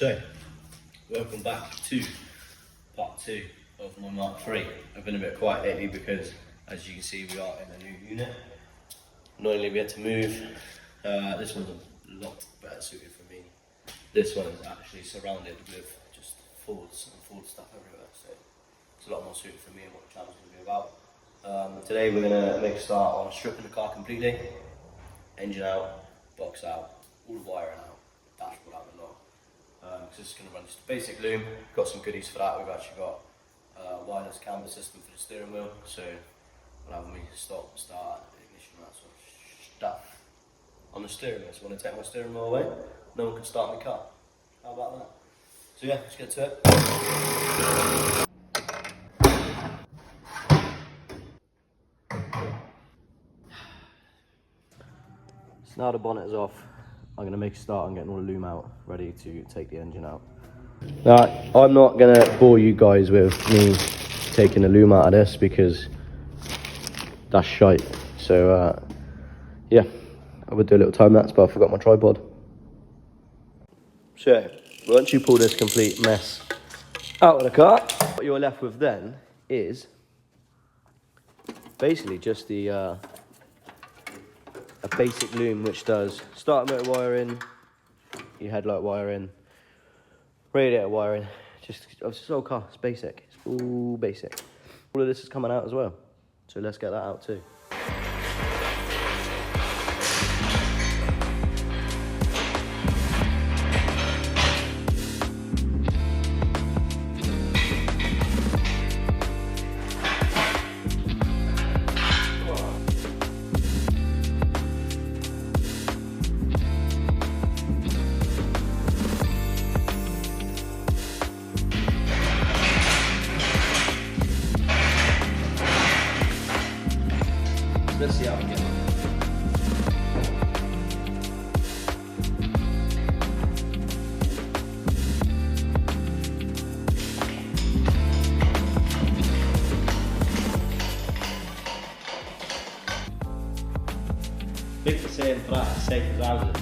So, welcome back to part 2 of my Mark III. I've been a bit quiet lately because, as you can see, we are in a new unit. Not only we had to move, this one's a lot better suited for me. This one is actually surrounded with just Fords and Ford stuff everywhere, so it's a lot more suited for me and what the channel's going to be about. Today we're going to make a start on stripping the car completely, engine out, box out, all the wiring out, dashboard out a lot. Because this is going to run just a basic loom. Got some goodies for that. We've actually got a wireless camber system for the steering wheel, so we'll have me stop, start, ignition, that sort of stuff on the steering wheel. So when I take my steering wheel away, no one can start my car. How about that? So yeah, let's get to it. So now the bonnet is off, I'm going to make a start on getting all the loom out, ready to take the engine out. Now, I'm not going to bore you guys with me taking the loom out of this because that's shite. So, yeah, I would do a little time lapse, but I forgot my tripod. So, once you pull this complete mess out of the car, what you're left with then is basically just the a basic loom which does starter motor wiring, your headlight wiring, radiator wiring, just it's all car, it's basic, it's all basic. All of this is coming out as well, so let's get that out too. Let's see how we get on. Big the same flat, as safe as houses.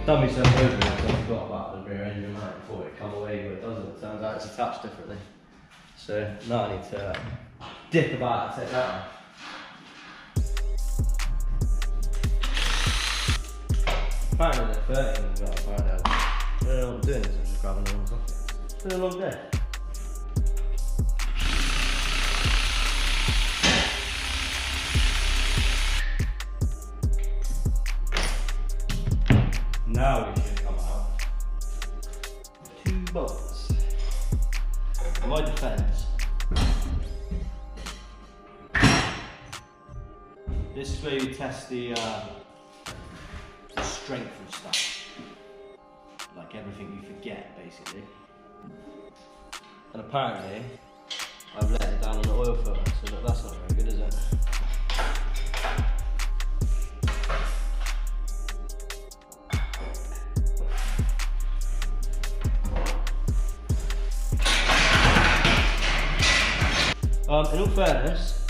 Done myself over because I forgot about the rear engine light before it come away, but it doesn't. It turns out it's attached differently. So now I need to dip about and take that off. Apparently they're 30 minutes ago, apparently. I don't know what I'm doing, so I'm just grabbing the ones off. It's been a long day. Now we should come out with 2 bolts. In my defence, this is where you test the strength and stuff, like everything you forget basically. And apparently I've let it down on the oil filter, so look, that's not very good, is it? In all fairness,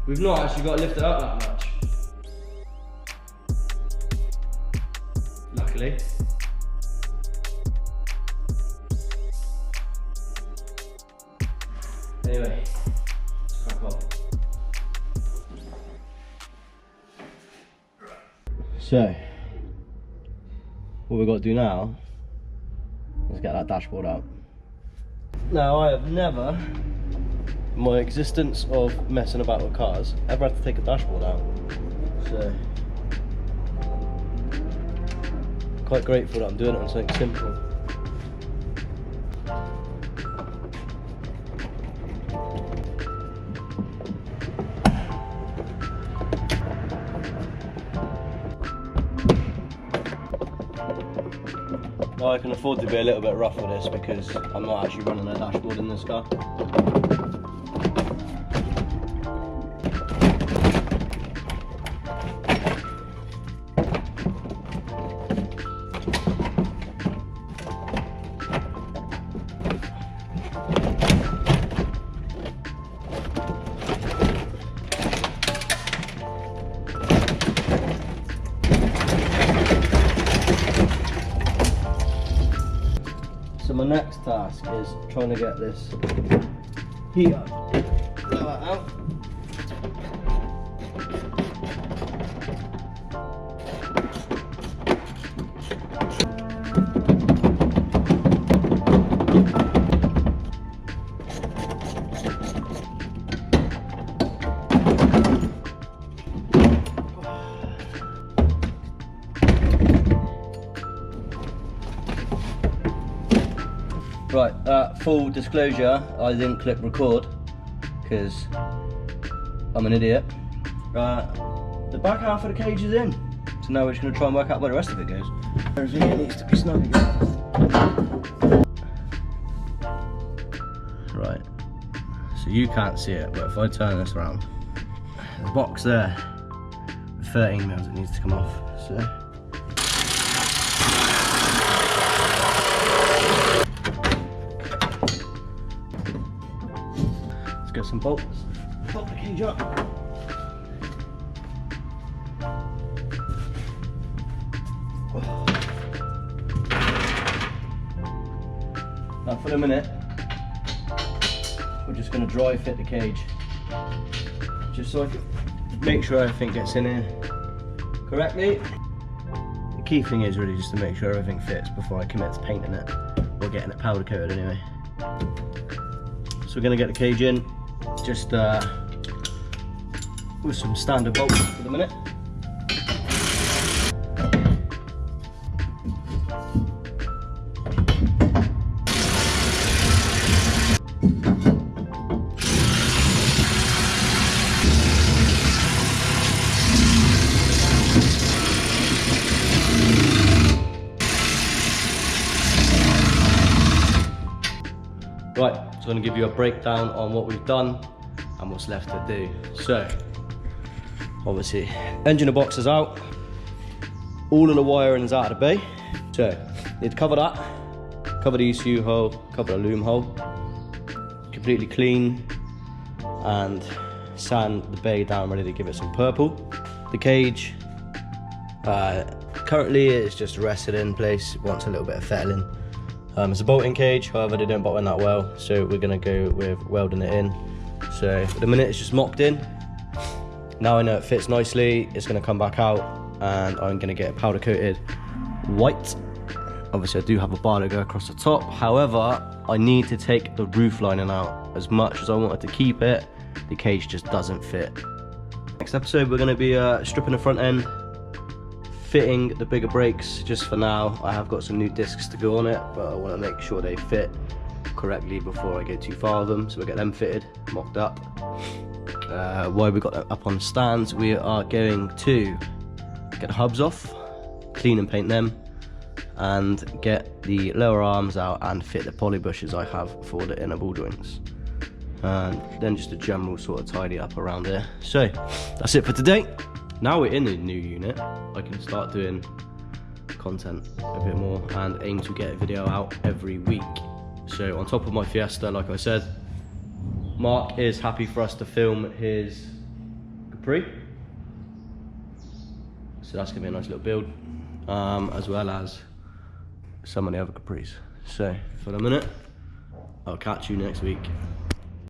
we've not actually got to lift it up that much. Luckily. Anyway, let's crack on. So, what we've got to do now, let's get that dashboard out. Now, I have never, in my existence of messing about with cars, ever had to take a dashboard out. So, quite grateful that I'm doing it on something simple. I can afford to be a little bit rough with this because I'm not actually running a dashboard in this car. So my next task is trying to get this heater out. Right, full disclosure, I didn't click record because I'm an idiot. The back half of the cage is in, so now we're just going to try and work out where the rest of it goes. Everything here needs to be snug again. Right, so you can't see it, but if I turn this around, the box there, the 13 mils, it needs to come off. So. Let's get some bolts, bolt the cage up. Now for the minute, we're just going to dry fit the cage, just so I can make sure everything gets in here correctly. The key thing is really just to make sure everything fits before I commit to painting it, or getting it powder coated anyway. So we're going to get the cage in, just with some standard bolts for the minute. Right, so I'm going to give you a breakdown on what we've done and what's left to do. So, obviously, engine and box is out. All of the wiring is out of the bay. So, need to cover that, cover the ECU hole, cover the loom hole, completely clean, and sand the bay down, ready to give it some purple. The cage, currently it's just rested in place, it wants a little bit of fettling. It's a bolting cage, however they don't bolt in that well, so we're going to go with welding it in. So for the minute it's just mocked in. Now I know it fits nicely, it's going to come back out and I'm going to get it powder coated white. Obviously I do have a bar to go across the top, however I need to take the roof lining out. As much as I wanted to keep it, the cage just doesn't fit. Next episode we're going to be stripping the front end, fitting the bigger brakes. Just for now, I have got some new discs to go on it, but I want to make sure they fit correctly before I go too far with them, so we'll get them fitted, mocked up. While we got that up on the stands, we are going to get the hubs off, clean and paint them, and get the lower arms out and fit the poly bushes I have for the inner ball joints. And then just a general sort of tidy up around here. So that's it for today. Now we're in a new unit, I can start doing content a bit more and aim to get a video out every week. So on top of my Fiesta, like I said, Mark is happy for us to film his Capri. So that's gonna be a nice little build, as well as some of the other Capris. So for the minute, I'll catch you next week.